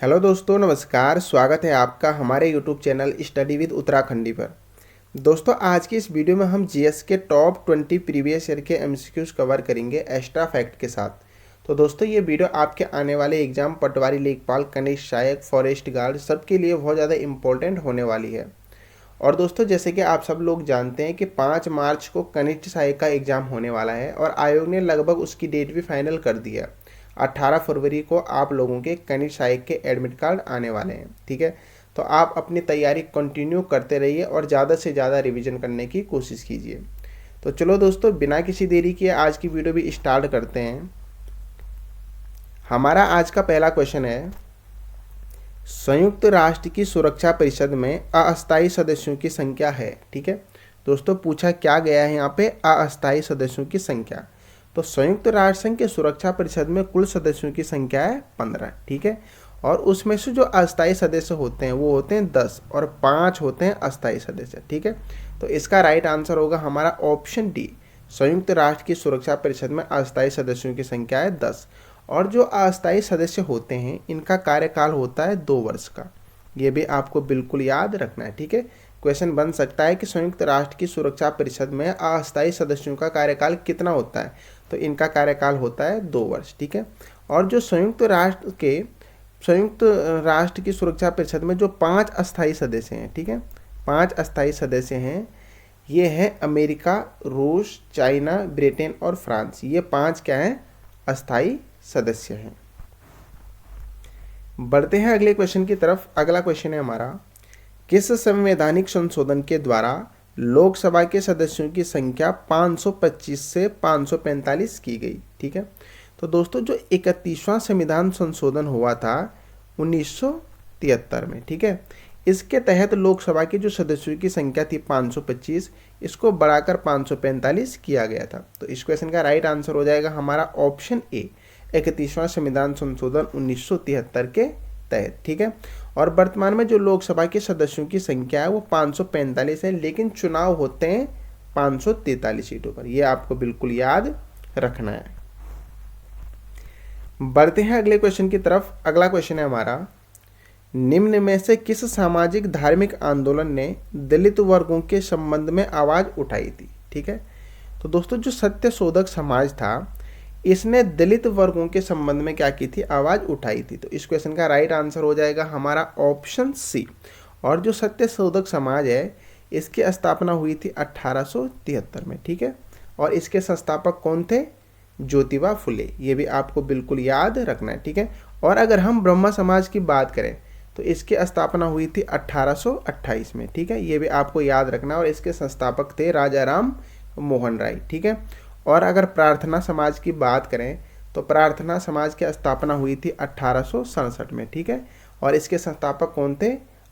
Hello दोस्तों, नमस्कार। स्वागत है आपका हमारे YouTube channel study with Uttarakhandi पर। दोस्तों, आज की इस वीडियो में हम जीएस के टॉप 20 प्रीवियस ईयर के एमसीक्यूज कवर करेंगे एक्स्ट्रा फैक्ट के साथ। तो दोस्तों, ये वीडियो आपके आने वाले एग्जाम पटवारी, लेखपाल, कनिष्ठ सहायक, फॉरेस्ट गार्ड सबके लिए बहुत ज़्यादा इंपॉर्टेंट होने वाली है। और दोस्तों, जैसे कि आप सब लोग जानते हैं कि 5 मार्च को कनिष्ठ सहायक का एग्ज़ाम होने वाला है और आयोग ने लगभग उसकी डेट भी फाइनल कर दी है। 18 फरवरी को आप लोगों के कनिष्ठ सहायक के एडमिट कार्ड आने वाले हैं। ठीक है, तो आप अपनी तैयारी कंटिन्यू करते रहिए और ज़्यादा से ज़्यादा रिवीजन करने की कोशिश कीजिए। तो चलो दोस्तों, बिना किसी देरी किए आज की वीडियो भी स्टार्ट करते हैं। हमारा आज का पहला क्वेश्चन है, संयुक्त राष्ट्र की सुरक्षा परिषद में अस्थायी सदस्यों की संख्या है। ठीक है दोस्तों, पूछा क्या गया है यहाँ पे, अस्थायी सदस्यों की संख्या। तो संयुक्त राष्ट्र संघ के सुरक्षा परिषद में कुल सदस्यों की संख्या है 15। ठीक है, और उसमें से जो अस्थायी सदस्य होते हैं वो होते हैं 10 और 5 होते हैं अस्थायी सदस्य। ठीक है, तो इसका राइट आंसर होगा हमारा ऑप्शन डी। संयुक्त राष्ट्र की सुरक्षा परिषद में अस्थायी सदस्यों की संख्या है 10 और जो अस्थायी सदस्य होते हैं इनका कार्यकाल होता है 2 वर्ष का। ये भी आपको बिल्कुल याद रखना है। ठीक है, क्वेश्चन बन सकता है कि संयुक्त राष्ट्र की सुरक्षा परिषद में अस्थायी सदस्यों का कार्यकाल कितना होता है, तो इनका कार्यकाल होता है 2 वर्ष। ठीक है, और जो संयुक्त राष्ट्र की सुरक्षा परिषद में जो 5 अस्थायी सदस्य हैं, ठीक है, 5 अस्थायी सदस्य हैं, ये हैं अमेरिका, रूस, चाइना, ब्रिटेन और फ्रांस। ये 5 क्या हैं, अस्थायी सदस्य हैं। बढ़ते हैं अगले क्वेश्चन की तरफ। अगला क्वेश्चन है हमारा, किस संवैधानिक संशोधन के द्वारा लोकसभा के सदस्यों की संख्या 525 से 545 की गई। ठीक है, तो दोस्तों जो 31वां संविधान संशोधन हुआ था 1973 में, ठीक है, इसके तहत लोकसभा के जो सदस्यों की संख्या थी 525, इसको बढ़ाकर 545 किया गया था। तो इस क्वेश्चन का राइट आंसर हो जाएगा हमारा ऑप्शन ए, 31वां संविधान संशोधन 1973 के तहत। ठीक है, और वर्तमान में जो लोकसभा के सदस्यों की संख्या है वो 545 है, लेकिन चुनाव होते हैं 543 सीटों पर। ये आपको बिल्कुल याद रखना है। बढ़ते हैं अगले क्वेश्चन की तरफ। अगला क्वेश्चन है हमारा, निम्न में से किस सामाजिक धार्मिक आंदोलन ने दलित वर्गों के संबंध में आवाज उठाई थी। ठीक है, तो दोस्तों जो सत्यशोधक समाज था इसने दलित वर्गों के संबंध में क्या की थी, आवाज उठाई थी। तो इस क्वेश्चन का राइट आंसर हो जाएगा हमारा ऑप्शन सी। और जो सत्यशोधक समाज है इसकी स्थापना हुई थी 1873 में। ठीक है, और इसके संस्थापक कौन थे, ज्योतिबा फुले। ये भी आपको बिल्कुल याद रखना है। ठीक है, और अगर हम ब्रह्म समाज की बात करें तो इसकी स्थापना हुई थी 1828 में। ठीक है, ये भी आपको याद रखना, और इसके संस्थापक थे राजा राम मोहन राय। ठीक है, और अगर प्रार्थना समाज की बात करें तो प्रार्थना समाज की स्थापना हुई थी 1867 में। ठीक है, और इसके संस्थापक कौन थे,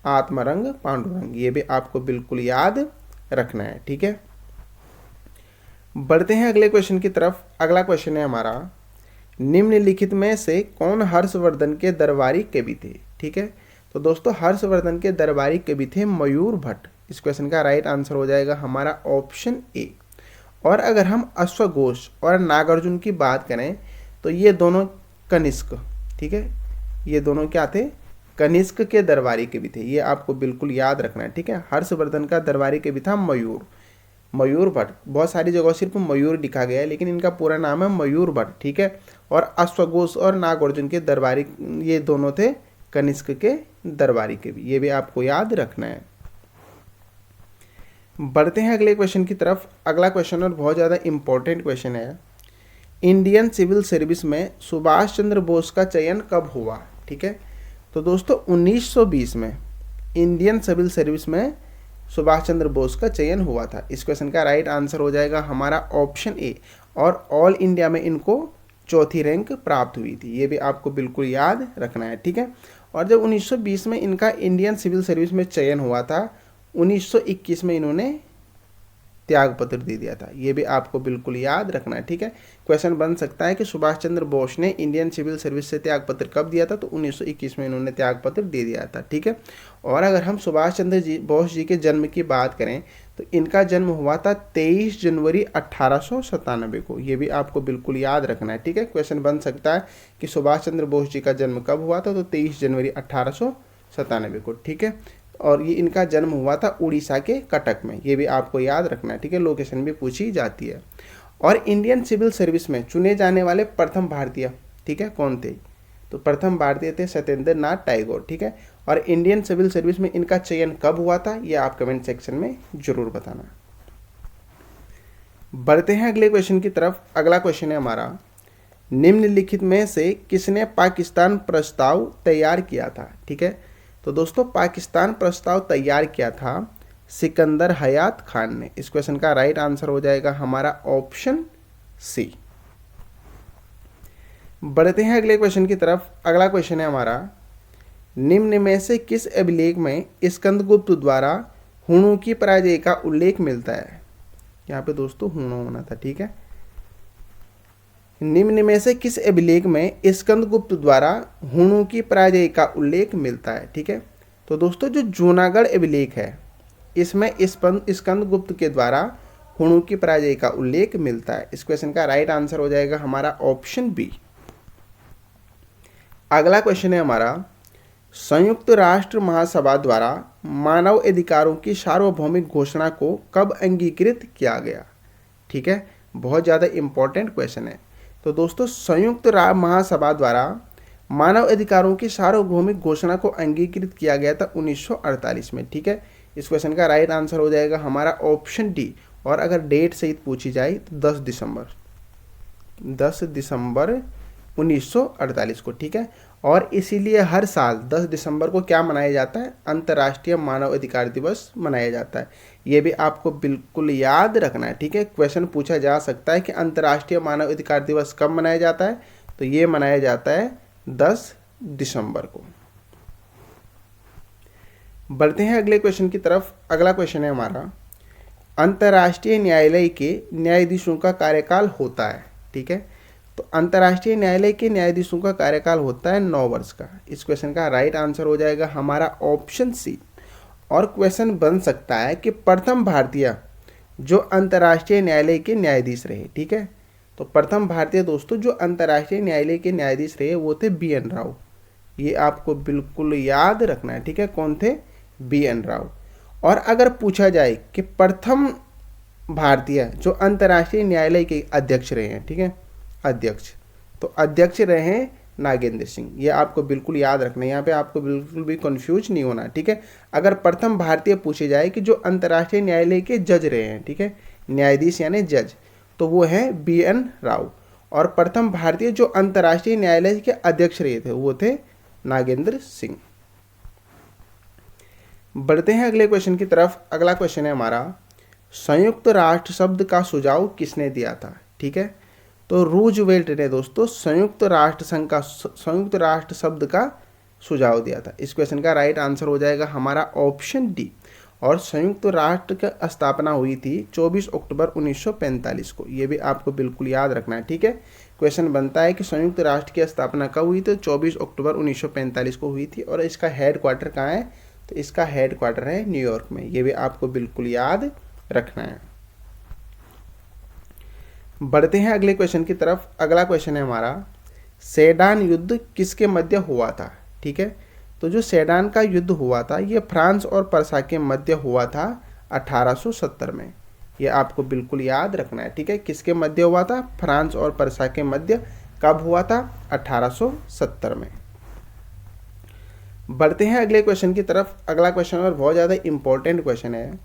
आत्मारंग पांडुरंग। ये भी आपको बिल्कुल याद रखना है। ठीक है, बढ़ते हैं अगले क्वेश्चन की तरफ। अगला क्वेश्चन है हमारा, निम्नलिखित में से कौन हर्षवर्धन के दरबारी कवि थे। ठीक है, तो दोस्तों हर्षवर्धन के दरबारी कवि थे मयूर भट्ट। इस क्वेश्चन का राइट आंसर हो जाएगा हमारा ऑप्शन ए। और अगर हम अश्वघोष और नागार्जुन की बात करें तो ये दोनों कनिष्क, ठीक है, ये दोनों क्या थे, कनिष्क के दरबारी कवि थे। ये आपको बिल्कुल याद रखना है। ठीक है, हर्षवर्धन का दरबारी कवि था मयूर भट्ट। बहुत सारी जगहों सिर्फ मयूर लिखा गया है, लेकिन इनका पूरा नाम है मयूर भट्ट। ठीक है, और अश्वघोष और नागार्जुन के दरबारी, ये दोनों थे कनिष्क के दरबारी कवि। ये भी आपको याद रखना है। बढ़ते हैं अगले क्वेश्चन की तरफ। अगला क्वेश्चन और बहुत ज़्यादा इंपॉर्टेंट क्वेश्चन है, इंडियन सिविल सर्विस में सुभाष चंद्र बोस का चयन कब हुआ। ठीक है, तो दोस्तों 1920 में इंडियन सिविल सर्विस में सुभाष चंद्र बोस का चयन हुआ था। इस क्वेश्चन का राइट आंसर हो जाएगा हमारा ऑप्शन ए। और ऑल इंडिया में इनको 4थी रैंक प्राप्त हुई थी। ये भी आपको बिल्कुल याद रखना है। ठीक है, और जब 1920 में इनका इंडियन सिविल सर्विस में चयन हुआ था, 1921 में इन्होंने त्यागपत्र दे दिया था। ये भी आपको बिल्कुल याद रखना है। ठीक है, क्वेश्चन बन सकता है कि सुभाष चंद्र बोस ने इंडियन सिविल सर्विस से त्यागपत्र कब दिया था, तो 1921 में इन्होंने त्यागपत्र दे दिया था। ठीक है, और अगर हम सुभाष चंद्र बोस जी के जन्म की बात करें तो इनका जन्म हुआ था 23 जनवरी 1897 को। ये भी आपको बिल्कुल याद रखना है, ठीक है। क्वेश्चन बन सकता है कि सुभाष चंद्र बोस जी का जन्म कब हुआ था, तो 23 जनवरी 1897 को, ठीक है। और ये इनका जन्म हुआ था उड़ीसा के कटक में, ये भी आपको याद रखना है, ठीक है। लोकेशन भी पूछी जाती है। और इंडियन सिविल सर्विस में चुने जाने वाले प्रथम भारतीय, ठीक है, कौन थे, तो प्रथम भारतीय थे सत्येंद्र नाथ टैगोर, ठीक है। और इंडियन सिविल सर्विस में इनका चयन कब हुआ था, ये आप कमेंट सेक्शन में जरूर बताना। बढ़ते हैं अगले क्वेश्चन की तरफ। अगला क्वेश्चन है हमारा, निम्नलिखित में से किसने पाकिस्तान प्रस्ताव तैयार किया था, ठीक है। तो दोस्तों पाकिस्तान प्रस्ताव तैयार किया था सिकंदर हयात खान ने। इस क्वेश्चन का राइट आंसर हो जाएगा हमारा ऑप्शन सी। बढ़ते हैं अगले क्वेश्चन की तरफ। अगला क्वेश्चन है हमारा, निम्न में से किस अभिलेख में स्कंदगुप्त द्वारा हुणों की पराजय का उल्लेख मिलता है। यहाँ पे दोस्तों हुणों होना था, ठीक है। निम्न में से किस अभिलेख में स्कंदगुप्त द्वारा हुणों की पराजय का उल्लेख मिलता है, ठीक है। तो दोस्तों जो जूनागढ़ अभिलेख है इसमें स्कंदगुप्त के द्वारा हुणों की पराजय का उल्लेख मिलता है। इस क्वेश्चन का राइट आंसर हो जाएगा हमारा ऑप्शन बी। अगला क्वेश्चन है हमारा, संयुक्त राष्ट्र महासभा द्वारा मानव अधिकारों की सार्वभौमिक घोषणा को कब अंगीकृत किया गया, ठीक है। बहुत ज़्यादा इंपॉर्टेंट क्वेश्चन है। तो दोस्तों संयुक्त महासभा द्वारा मानव अधिकारों की सार्वभौमिक घोषणा को अंगीकृत किया गया था 1948 में, ठीक है। इस क्वेश्चन का राइट आंसर हो जाएगा हमारा ऑप्शन डी। और अगर डेट सहित पूछी जाए तो 10 दिसंबर 1948 को, ठीक है। और इसीलिए हर साल 10 दिसंबर को क्या मनाया जाता है, अंतर्राष्ट्रीय मानव अधिकार दिवस मनाया जाता है। ये भी आपको बिल्कुल याद रखना है, ठीक है। क्वेश्चन पूछा जा सकता है कि अंतर्राष्ट्रीय मानव अधिकार दिवस कब मनाया जाता है, तो ये मनाया जाता है 10 दिसंबर को। बढ़ते हैं अगले क्वेश्चन की तरफ। अगला क्वेश्चन है हमारा, अंतर्राष्ट्रीय न्यायालय के न्यायाधीशों का कार्यकाल होता है, ठीक है। तो अंतर्राष्ट्रीय न्यायालय के न्यायाधीशों का कार्यकाल होता है 9 वर्ष का। इस क्वेश्चन का राइट आंसर हो जाएगा हमारा ऑप्शन सी। और क्वेश्चन बन सकता है कि प्रथम भारतीय जो अंतर्राष्ट्रीय न्यायालय के न्यायाधीश रहे, ठीक है। तो प्रथम भारतीय दोस्तों जो अंतर्राष्ट्रीय न्यायालय के न्यायाधीश रहे वो थे BN राव। ये आपको बिल्कुल याद रखना है, ठीक है। कौन थे, BN राव। और अगर पूछा जाए कि प्रथम भारतीय जो अंतर्राष्ट्रीय न्यायालय के अध्यक्ष रहे हैं, ठीक है, अध्यक्ष, तो अध्यक्ष रहे हैं नागेंद्र सिंह। ये आपको बिल्कुल याद रखना है, यहाँ पे आपको बिल्कुल भी कंफ्यूज नहीं होना, ठीक है। अगर प्रथम भारतीय पूछे जाए कि जो अंतर्राष्ट्रीय न्यायालय के जज रहे हैं, ठीक है, न्यायाधीश यानी जज, तो वो है BN राव। और प्रथम भारतीय जो अंतर्राष्ट्रीय न्यायालय के अध्यक्ष रहे थे वो थे नागेंद्र सिंह। बढ़ते हैं अगले क्वेश्चन की तरफ। अगला क्वेश्चन है हमारा, संयुक्त राष्ट्र शब्द का सुझाव किसने दिया था, ठीक है। तो रूजवेल्ट ने दोस्तों संयुक्त राष्ट्र शब्द का सुझाव दिया था। इस क्वेश्चन का राइट आंसर हो जाएगा हमारा ऑप्शन डी। और संयुक्त राष्ट्र की स्थापना हुई थी 24 अक्टूबर 1945 को। ये भी आपको बिल्कुल याद रखना है, ठीक है। क्वेश्चन बनता है कि संयुक्त राष्ट्र की स्थापना कब हुई, तो 24 अक्टूबर 1945 को हुई थी। और इसका हेड क्वार्टर कहाँ है, तो इसका हेड क्वार्टर है न्यूयॉर्क में। ये भी आपको बिल्कुल याद रखना है। बढ़ते हैं अगले क्वेश्चन की तरफ। अगला क्वेश्चन है हमारा, सेडान युद्ध किसके मध्य हुआ था, ठीक है। तो जो सेडान का युद्ध हुआ था ये फ्रांस और पर्सा के मध्य हुआ था 1870 में। ये आपको बिल्कुल याद रखना है, ठीक है। किसके मध्य हुआ था, फ्रांस और पर्सा के मध्य। कब हुआ था, 1870 में। बढ़ते हैं अगले क्वेश्चन की तरफ। अगला क्वेश्चन और बहुत ज़्यादा इंपॉर्टेंट क्वेश्चन है,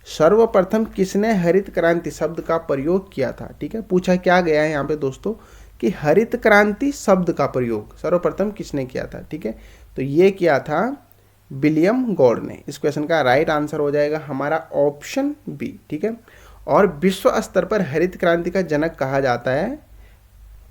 सर्वप्रथम किसने हरित क्रांति शब्द का प्रयोग किया था, ठीक है। पूछा क्या गया है यहाँ पे दोस्तों कि हरित क्रांति शब्द का प्रयोग सर्वप्रथम किसने किया था, ठीक है। तो ये किया था विलियम गॉड ने। इस क्वेश्चन का राइट आंसर हो जाएगा हमारा ऑप्शन बी, ठीक है। और विश्व स्तर पर हरित क्रांति का जनक कहा जाता है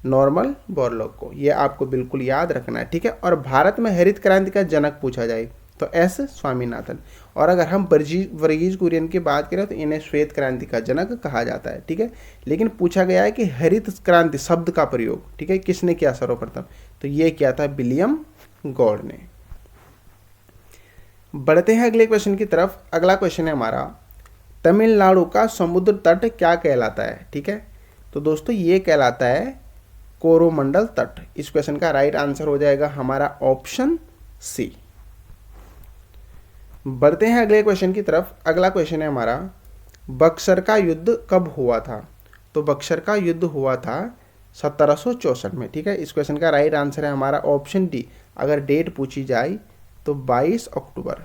नॉर्मन बोरलॉग को। ये आपको बिल्कुल याद रखना है, ठीक है। और भारत में हरित क्रांति का जनक पूछा जाए तो S स्वामीनाथन। और अगर हम वर्गीज कुरियन की बात करें तो इन्हें श्वेत क्रांति का जनक कहा जाता है, ठीक है। लेकिन पूछा गया है कि हरित क्रांति शब्द का प्रयोग, ठीक है, किसने किया सर्वप्रथम, तो ये किया था विलियम गॉड ने। बढ़ते हैं अगले क्वेश्चन की तरफ। अगला क्वेश्चन है हमारा, तमिलनाडु का समुद्र तट क्या कहलाता है? ठीक है, तो दोस्तों ये कहलाता है कोरोमंडल तट। इस क्वेश्चन का राइट आंसर हो जाएगा हमारा ऑप्शन सी। बढ़ते हैं अगले क्वेश्चन की तरफ। अगला क्वेश्चन है हमारा, बक्सर का युद्ध कब हुआ था? तो बक्सर का युद्ध हुआ था 1764 में। ठीक है, इस क्वेश्चन का राइट आंसर है हमारा ऑप्शन डी। अगर डेट पूछी जाए तो 22 अक्टूबर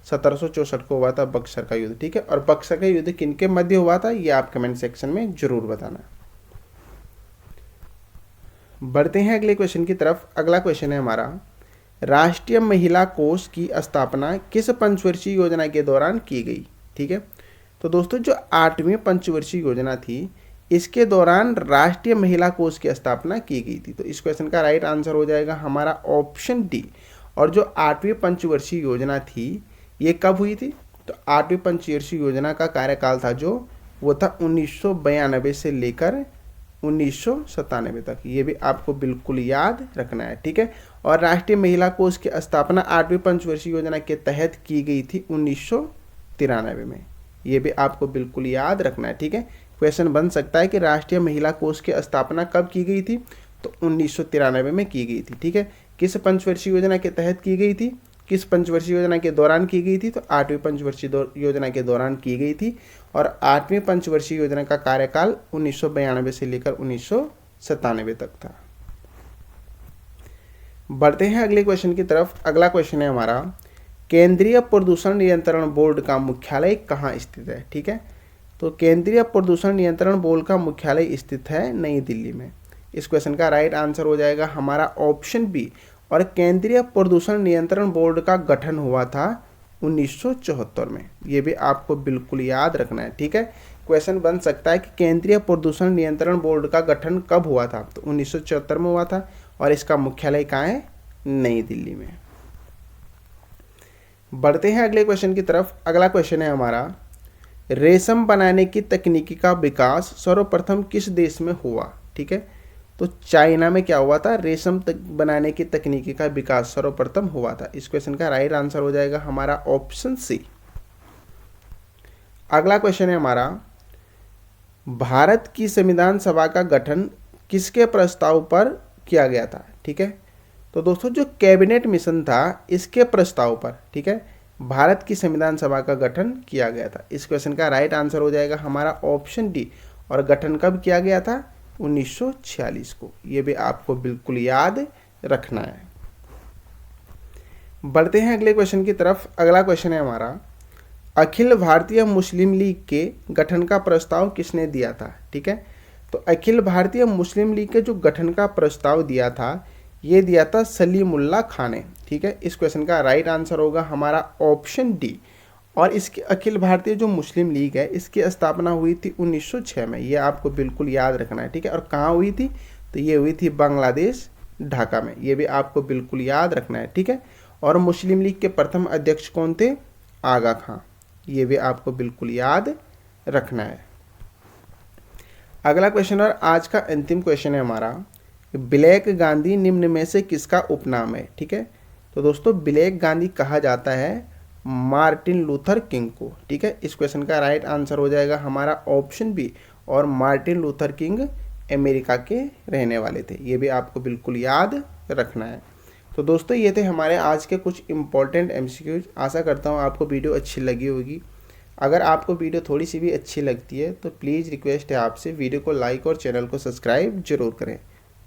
1764 को हुआ था बक्सर का युद्ध। ठीक है, और बक्सर का युद्ध किनके मध्य हुआ था ये आप कमेंट सेक्शन में जरूर बताना। बढ़ते हैं अगले क्वेश्चन की तरफ। अगला क्वेश्चन है हमारा, राष्ट्रीय महिला कोष की स्थापना किस पंचवर्षीय योजना के दौरान की गई? ठीक है, तो दोस्तों जो 8वीं पंचवर्षीय योजना थी इसके दौरान राष्ट्रीय महिला कोष की स्थापना की गई थी। तो इस क्वेश्चन का राइट आंसर हो जाएगा हमारा ऑप्शन डी। और जो 8वीं पंचवर्षीय योजना थी ये कब हुई थी? तो 8वीं पंचवर्षीय योजना का कार्यकाल था जो वो था 1992 से लेकर 1997 तक। ये भी आपको बिल्कुल याद रखना है। ठीक है, और राष्ट्रीय महिला कोष की स्थापना 8वीं पंचवर्षीय योजना के तहत की गई थी 1993 में। ये भी आपको बिल्कुल याद रखना है। ठीक है, क्वेश्चन बन सकता है कि राष्ट्रीय महिला कोष की स्थापना कब की गई थी? तो 1993 में की गई थी। ठीक है, किस पंचवर्षीय योजना के तहत की गई थी, किस पंचवर्षीय योजना के दौरान की गई थी? तो 8वीं पंचवर्षीय योजना के दौरान की गई थी। और 8वीं पंचवर्षीय योजना का कार्यकाल 1992 से लेकर 1997 तक था। बढ़ते हैं अगले क्वेश्चन की तरफ। अगला क्वेश्चन है हमारा, केंद्रीय प्रदूषण नियंत्रण बोर्ड का मुख्यालय कहाँ स्थित है? ठीक है, तो केंद्रीय प्रदूषण नियंत्रण बोर्ड का मुख्यालय स्थित है नई दिल्ली में। इस क्वेश्चन का राइट आंसर हो जाएगा हमारा ऑप्शन बी। और केंद्रीय प्रदूषण नियंत्रण बोर्ड का गठन हुआ था 1974 में। ये भी आपको बिल्कुल याद रखना है। ठीक है, क्वेश्चन बन सकता है कि केंद्रीय प्रदूषण नियंत्रण बोर्ड का गठन कब हुआ था? तो 1974 में हुआ था। और इसका मुख्यालय कहाँ है? नई दिल्ली में। बढ़ते हैं अगले क्वेश्चन की तरफ। अगला क्वेश्चन है हमारा, रेशम बनाने की तकनीकी का विकास सर्वप्रथम किस देश में हुआ? ठीक है, तो चाइना में क्या हुआ था? रेशम बनाने की तकनीकी का विकास सर्वप्रथम हुआ था। इस क्वेश्चन का राइट आंसर हो जाएगा हमारा ऑप्शन सी। अगला क्वेश्चन है हमारा, भारत की संविधान सभा का गठन किसके प्रस्ताव पर किया गया था? ठीक है, तो दोस्तों जो कैबिनेट मिशन था इसके प्रस्ताव पर, ठीक है, भारत की संविधान सभा का गठन किया गया था। इस क्वेश्चन का राइट आंसर हो जाएगा हमारा ऑप्शन डी। और गठन कब किया गया था? 1946 को। ये भी आपको बिल्कुल याद रखना है। बढ़ते हैं अगले क्वेश्चन की तरफ। अगला क्वेश्चन है हमारा, अखिल भारतीय मुस्लिम लीग के गठन का प्रस्ताव किसने दिया था? ठीक है, तो अखिल भारतीय मुस्लिम लीग के जो गठन का प्रस्ताव दिया था ये दिया था सलीमुल्लाह खान ने। ठीक है, इस क्वेश्चन का राइट आंसर होगा हमारा ऑप्शन डी। और इसकी अखिल भारतीय जो मुस्लिम लीग है इसकी स्थापना हुई थी 1906 में। ये आपको बिल्कुल याद रखना है। ठीक है, और कहाँ हुई थी? तो ये हुई थी बांग्लादेश, ढाका में। ये भी आपको बिल्कुल याद रखना है। ठीक है, और मुस्लिम लीग के प्रथम अध्यक्ष कौन थे? आगा खां। ये भी आपको बिल्कुल याद रखना है। अगला क्वेश्चन और आज का अंतिम क्वेश्चन है हमारा, ब्लैक गांधी निम्न में से किसका उपनाम है? ठीक है, तो दोस्तों ब्लैक गांधी कहा जाता है मार्टिन लूथर किंग को। ठीक है, इस क्वेश्चन का राइट आंसर हो जाएगा हमारा ऑप्शन बी। और मार्टिन लूथर किंग अमेरिका के रहने वाले थे। ये भी आपको बिल्कुल याद रखना है। तो दोस्तों ये थे हमारे आज के कुछ इंपॉर्टेंट एमसीक्यूज। आशा करता हूँ आपको वीडियो अच्छी लगी होगी। अगर आपको वीडियो थोड़ी सी भी अच्छी लगती है तो प्लीज़ रिक्वेस्ट है आपसे वीडियो को लाइक और चैनल को सब्सक्राइब जरूर करें।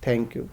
Thank you.